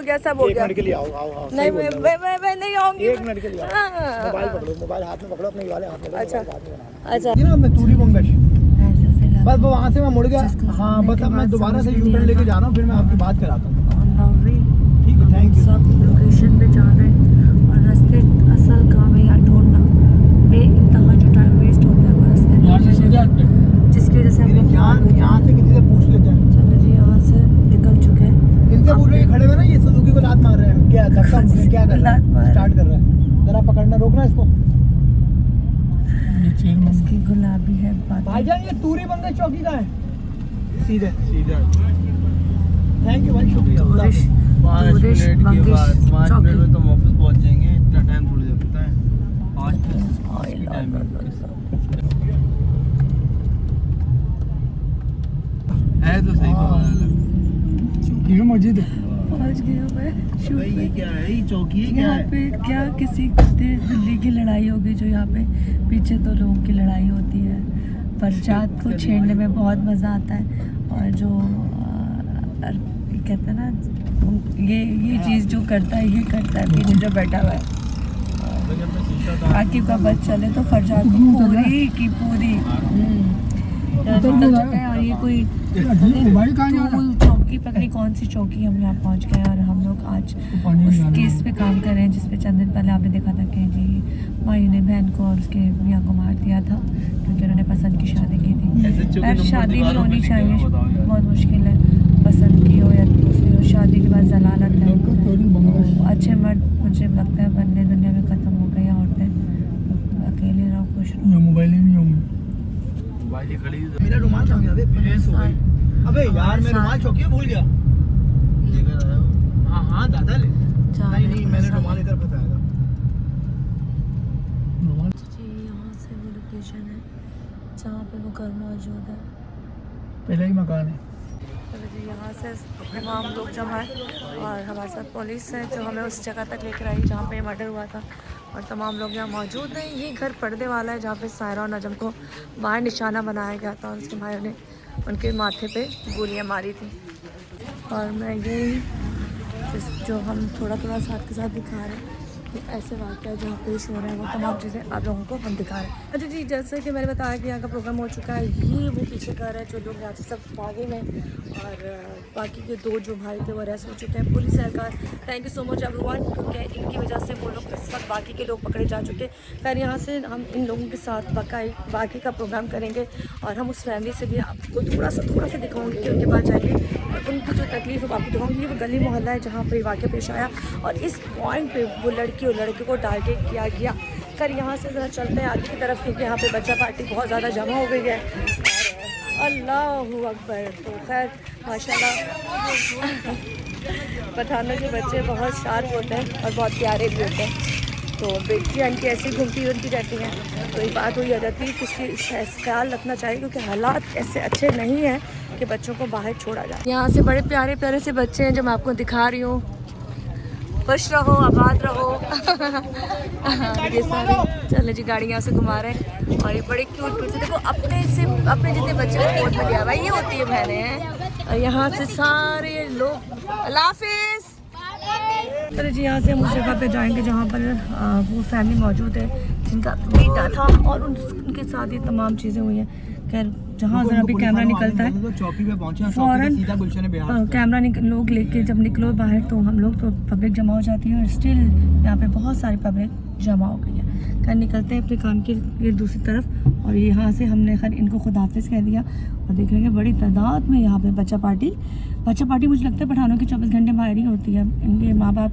गया, सब हो गया। 1 मिनट के लिए आओ आओ आओ। नहीं मैं नहीं आऊंगी। 1 मिनट के लिए आओ। मोबाइल पकड़ो, मोबाइल हाथ में पकड़ो, अपने वाले हाथ में। अच्छा अच्छा। ये ना मैं टूरी बंगश बस वो वहाँ से मैं मुड़ गया। हाँ बस अब मैं दोबारा से यू टर्न लेके जा रहा हूँ, फिर मैं आपकी बात कराता हूँ। ठीक है, थैंक यू। सब लोकेशन पे जा रहे हैं और रास्ते असल काम है यार ढूंढना। बेइंतहा जो टाइम वेस्ट होता है वो रास्ते में, जिसकी वजह से हम यहाँ से किसी से पूछ लेते हैं। चलो जी, यहाँ से निकल चुके हैं। इनसे पूछ रहे खड़े हुए ना, ये सुजुकी को लात मार रहे हैं। क्या धक्का क्या कर रहा है? स्टार्ट कर रहा है, जरा पकड़ना, रोकना इसको। इसकी गुलाबी है भाईजान, ये टूरी बंगश चौकी का है। सीधे सीधे। थैंक यू भाई, शुक्रिया। 5 मिनट के बाद 5 मिनट में तो ऑफिस पहुंच जाएंगे। इतना टाइम थोड़ी लगता है, 5 मिनट टाइम है तो सही चौकी में मस्जिद है। पहुंच गई हूँ मैं शूट भाई। ये क्या है? ये चौकी है क्या यहाँ है? पे क्या किसी दिल्ली की लड़ाई होगी जो यहाँ पे पीछे तो लोगों की लड़ाई होती है। फरजाद को छेड़ने में बहुत मज़ा आता है और जो कहते हैं ना ये चीज़ जो करता है ये करता है पीछे जो बैठा हुआ है। आकिब का बच चले तो फरजाद को पूरी की पूरी निकल चुका है। और ये कोई चौकी पकड़ी, कौन सी चौकी, हम यहाँ पहुँच गए और हम लोग आज उस केस पे काम कर रहे हैं जिसपे चंद दिन पहले आपने देखा था कि जी मायू ने बहन को और उसके मियाँ को मार दिया था क्योंकि उन्होंने पसंद की शादी की थी। यार शादी भी होनी चाहिए, बहुत मुश्किल है, पसंद की हो या दूसरी हो, शादी के बाद जलालत है। तो अच्छे मर्द मुझे लगता है बनने दुनिया में ख़त्म हो गई, औरतें अकेले रहो, खुश रहो। मोबाइल नहीं होंगे। भाई खड़ी मेरा रुमाल कहाँ गया? अबे यार, मैं रुमाल चौकी में भूल गया। हाँ हाँ दादा ले। नहीं मैंने रुमाल इधर फंसाया था। जी यहाँ से वो लोकेशन है जहाँ पे वो घर मौजूद है। पहले ही मकान है। चलो जी, यहाँ से तमाम लोग जमा है और हमारे साथ पुलिस है जो हमें उस जगह तक लेकर आई जहाँ पे मर्डर हुआ था और तमाम लोग यहाँ मौजूद हैं। ये घर पर्दे वाला है जहाँ पे सायरा और नजम को बाहर निशाना बनाया गया था और उसके भाइयों ने उनके माथे पे गोलियां मारी थी। और मैं यही जो हम थोड़ा थोड़ा साथ के साथ दिखा रहे हैं कि ऐसे वाक़या जहाँ पेश हो रहे हैं वो तमाम चीज़ें आप लोगों को हम दिखा रहे हैं। अच्छा जी, जैसे कि मैंने बताया कि यहाँ का प्रोग्राम हो चुका है। ये वो पीछे घर है जो लोग यहाँ से सब भागे हैं और बाकी के 2 जो भाई थे वो अरेस्ट हो चुके हैं। पुलिस सरकार thank you so much everyone, क्योंकि इनकी वजह से वो लोग इस वक्त बाकी के लोग पकड़े जा चुके हैं। फिर यहाँ से हम इन लोगों के साथ बाकी का प्रोग्राम करेंगे और हम उस फैमिली से भी आपको थोड़ा सा दिखाऊँगी कि उनके पास जाएंगे और उनकी जो तकलीफ है आपको दिखाऊँगी। वो गली मोहल्ला है जहाँ पर वाक़या पेश आया और इस पॉइंट पर वो लड़की और लड़के को टारगेट किया गया। कर यहाँ से ज़रा चलते हैं आगे की तरफ क्योंकि यहाँ पे बच्चा पार्टी बहुत ज़्यादा जमा हो गई है। अल्लाहु अकबर। तो खैर माशाल्लाह पठानों के बच्चे बहुत शार्प होते हैं और बहुत प्यारे भी होते हैं। तो बेटियाँ इनकी ऐसी घूमती रहती हैं तो एक बात हुई आ जाती है कि उसकी ख्याल रखना चाहिए क्योंकि हालात ऐसे अच्छे नहीं हैं कि बच्चों को बाहर छोड़ा जाए। यहाँ से बड़े प्यारे प्यारे से बच्चे हैं जो मैं आपको दिखा रही हूँ। खुश रहो, आबाद रहो। ये सारे चले जी गाड़ी यहाँ से घुमा रहे हैं और ये बड़े क्यूट से देखो अपने जितने बच्चे कोर्ट में दिया भाई, ये होती है बहनें हैं। और यहाँ से सारे लोग अल्लाह हाफिज़। चलो जी, यहाँ से हम उस जगह पे जाएंगे जहाँ पर वो फैमिली मौजूद है जिनका बेटा था और उनके साथ ये तमाम चीज़ें हुई हैं। खैर जहाँ ज़रा भी कैमरा निकलता है चौकी पे पहुंचे, फ़ौरन सीधा गुलशन बिहार कैमरा लोग लेके जब निकलो बाहर तो हम लोग तो पब्लिक जमा हो जाती है और स्टिल यहाँ पे बहुत सारी पब्लिक जमा हो गई है। खैर निकलते हैं अपने काम के लिए दूसरी तरफ और यहाँ से हमने खैर इनको खुदाफिज कह दिया और देख रहे हैं बड़ी तादाद में यहाँ पे बच्चा पार्टी मुझे लगता है पठानों की 24 घंटे बाहर ही होती है। इनके माँ बाप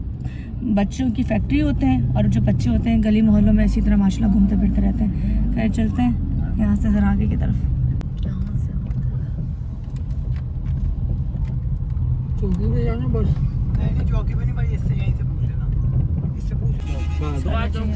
बच्चों की फैक्ट्री होते हैं और जो बच्चे होते हैं गली मोहल्लों में इसी तरह माशाल्लाह घूमते फिरते रहते हैं। खैर चलते हैं यहाँ से ज़रा आगे की तरफ। चौकी पे जाना बस। नहीं चौकी पे नहीं भाई, इससे यहीं से पूछ लेना, इससे पूछ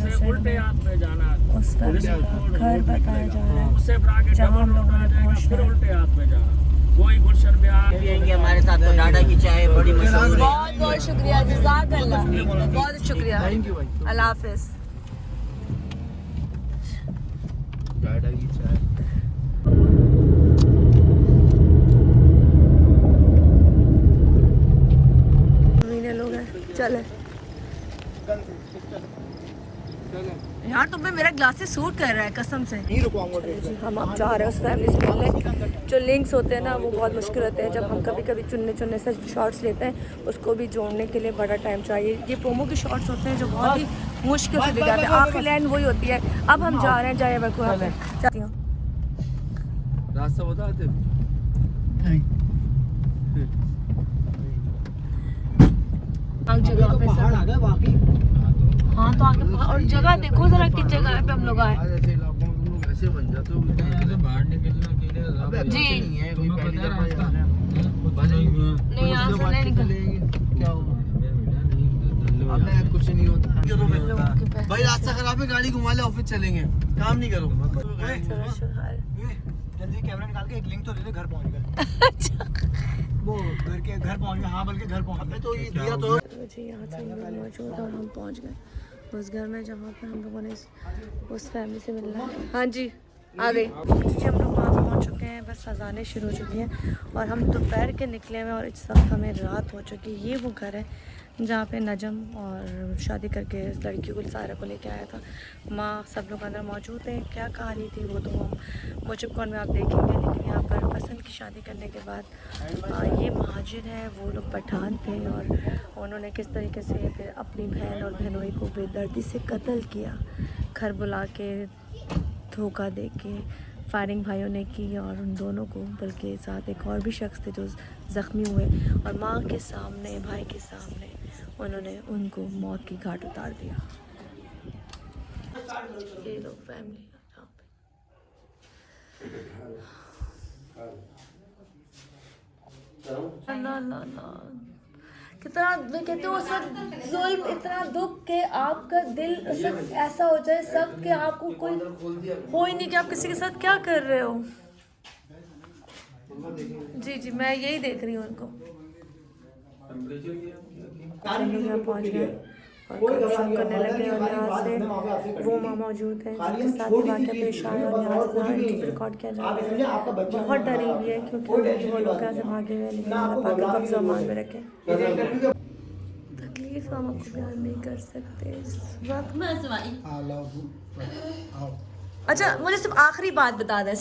से उल्टे हाथ में जाना, उस पर घर बताया जा रहा है जहाँ हम लोगों ने पहुँचना है। उल्टे हाथ में जाना। वही गुलशन बिहार पियेंगे हमारे साथ तो डाडा की चाय बड़ी मशहूर है। बहुत बहुत शुक्रिया, जज़ाकल्लाह, बहुत शुक्रिया, थैंक यू भाई। अल्लाह हाफिज़। डाडा की चाय मीने लोग हैं चले यार, तुम्हें मेरा ग्लासेस सूट कर रहा है कसम से। नहीं रुकवाऊंगा जी, हम अब जा रहे हैं उस फैमिली से मिलने। जो लिंक्स होते हैं ना वो बहुत मुश्किल होते हैं, जब हम कभी कभी चुनने से शॉर्ट्स लेते हैं उसको भी जोड़ने के लिए बड़ा टाइम चाहिए। ये प्रोमो के शॉर्ट्स होते हैं जो बहुत ही मुश्किल से दिखाते हैं, आखिरी लाइन वही होती है। अब हम जा रहे हैं जाए वको जाती हूँ। रास्ता बताते जगह पे पहाड़ आ गए बाकी। हाँ तो आगे और जगह देखो जरा किस जगह पे हम लोग आए। ऐसे इलाकों में तुम लोग ऐसे बन जाते हो कि बाहर निकलने के लिए जी नहीं है कोई पहली दफा जा रहे हैं नहीं यहाँ से नहीं निकल। क्या हुआ अबे कुछ नहीं होता भाई, रास्ता खराब है, गाड़ी घुमा ले, ऑफिस चलेंगे, काम नहीं करो। जल्दी कैमरा निकाल के एक लिंक तो दे दे, घर पहुंच गए। वो घर पहुंच गए। हाँ बल्कि घर पहुंच गए तो ये दिया तो जी यहाँ से हम लोग मौजूद और हम पहुँच गए उस घर में जहाँ पर हम लोगों ने उस फैमिली से मिलना है। हाँ जी आ गई जी, हम लोग वहाँ पहुँच चुके हैं, बस अजानें शुरू हो चुकी हैं और हम दोपहर के निकले हुए और इस वक्त हमें रात हो चुकी है। ये वो घर है जहाँ पे नजम और शादी करके इस लड़की को सारा को लेके आया था। माँ सब लोग अंदर मौजूद हैं। क्या कहानी थी वो तो हम मुझको में आप देखेंगे, लेकिन यहाँ पर पसंद की शादी करने के बाद ये महाजिर है, वो लोग पठान थे और उन्होंने किस तरीके से फिर अपनी बहन और बहनोई को बेदर्दी से कत्ल किया, घर बुला के धोखा दे के फायरिंग भाइयों ने की और उन दोनों को, बल्कि साथ एक और भी शख्स थे जो ज़ख्मी हुए और माँ के सामने भाई के सामने उन्होंने उनको मौत की घाट उतार दिया। ये लोग फैमिली यहाँ पे ना ना ना कितना मैं कहती हूँ उस वक्त ज़ुल्म इतना दुख के आपका दिल उस वक्त ऐसा हो जाए सब कि आपको कोई हो ही नहीं कि आप किसी के साथ क्या कर रहे हो। जी जी मैं यही देख रही हूँ उनको। हम लोग यहाँ पहुँच गए और कंप्लेन करने लगे और यहाँ से वो माँ मौजूद है जिसके साथ वाक़या पेश आया और यहाँ से सारा इंटरव्यू रिकॉर्ड किया जा रहा है। बहुत डरी हुई है क्योंकि वो लोग यहाँ से भागे हुए, लेकिन अल्लाह पाक का कब्ज़ा मान में रखे। तकलीफ हम आपको बयान नहीं कर सकते इस वक्त। अच्छा मुझे सिर्फ आखिरी बात बता दें।